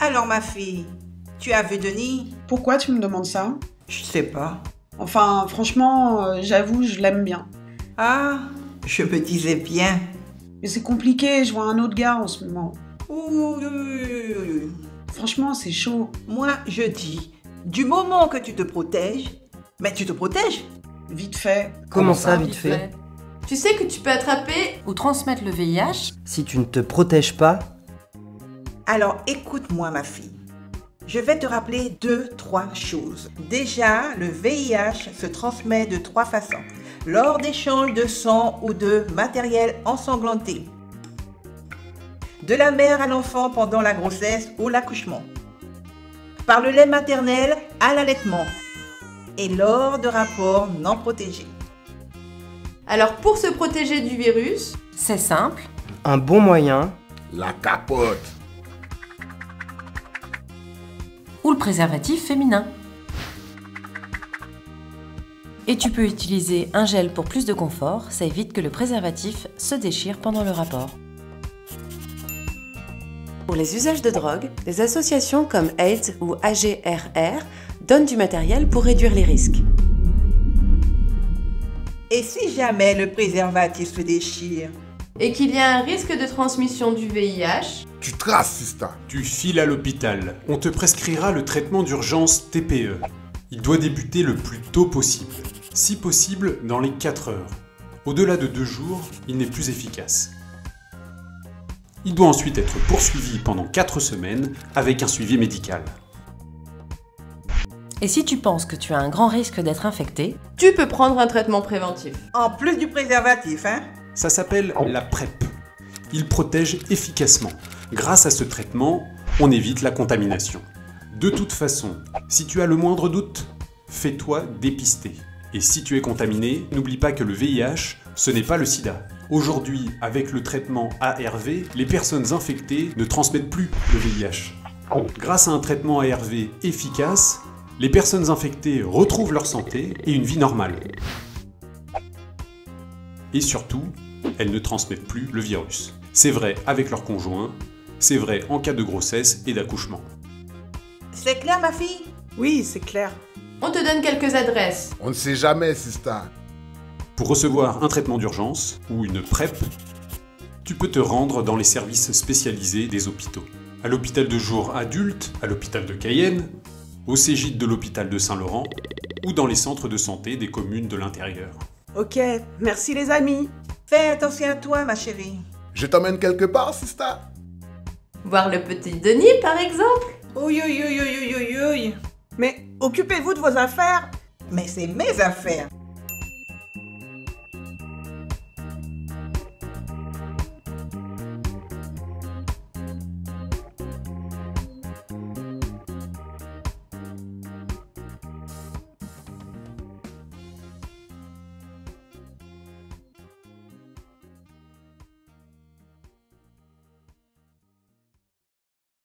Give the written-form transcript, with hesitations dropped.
Alors ma fille, tu as vu Denis? Pourquoi tu me demandes ça? Je sais pas. Enfin, franchement, j'avoue, je l'aime bien. Ah, je me disais bien. Mais c'est compliqué, je vois un autre gars en ce moment. Ouh. Franchement, c'est chaud. Moi, je dis, du moment que tu te protèges, mais tu te protèges. Vite fait. Comment ça, vite fait? Tu sais que tu peux attraper ou transmettre le VIH Si tu ne te protèges pas, Alors écoute-moi ma fille. Je vais te rappeler 2-3 choses. Déjà, le VIH se transmet de 3 façons. Lors d'échanges de sang ou de matériel ensanglanté. De la mère à l'enfant pendant la grossesse ou l'accouchement. Par le lait maternel à l'allaitement. Et lors de rapports non protégés. Alors pour se protéger du virus, c'est simple. un bon moyen, La capote. Ou le préservatif féminin. Et tu peux utiliser un gel pour plus de confort, ça évite que le préservatif se déchire pendant le rapport. Pour les usages de drogue, des associations comme AIDS ou AGRR donnent du matériel pour réduire les risques. Et si jamais le préservatif se déchire? Et qu'il y a un risque de transmission du VIH, Tu traces, Sista. Tu files à l'hôpital. On te prescrira le traitement d'urgence TPE. Il doit débuter le plus tôt possible. Si possible, dans les 4 heures. Au-delà de 2 jours, il n'est plus efficace. Il doit ensuite être poursuivi pendant 4 semaines avec un suivi médical. et si tu penses que tu as un grand risque d'être infecté, tu peux prendre un traitement préventif. En plus du préservatif, hein? Ça s'appelle la PrEP. Il protège efficacement. Grâce à ce traitement, on évite la contamination. De toute façon, si tu as le moindre doute, fais-toi dépister. Et si tu es contaminé, n'oublie pas que le VIH, ce n'est pas le sida. Aujourd'hui, avec le traitement ARV, les personnes infectées ne transmettent plus le VIH. Grâce à un traitement ARV efficace, les personnes infectées retrouvent leur santé et une vie normale. Et surtout, elles ne transmettent plus le virus. C'est vrai avec leur conjoint, c'est vrai en cas de grossesse et d'accouchement. C'est clair ma fille? Oui, c'est clair. On te donne quelques adresses. On ne sait jamais, Sista. Pour recevoir un traitement d'urgence ou une PrEP, tu peux te rendre dans les services spécialisés des hôpitaux. À l'hôpital de jour adulte, à l'hôpital de Cayenne, au Cégide de l'hôpital de Saint-Laurent ou dans les centres de santé des communes de l'intérieur. Ok, merci les amis. Fais attention à toi ma chérie. Je t'emmène quelque part, Sista. Voir le petit Denis par exemple. Ouïe, ouïe, ouïe, ouïe, ouïe, ouïe. Mais occupez-vous de vos affaires. Mais c'est mes affaires.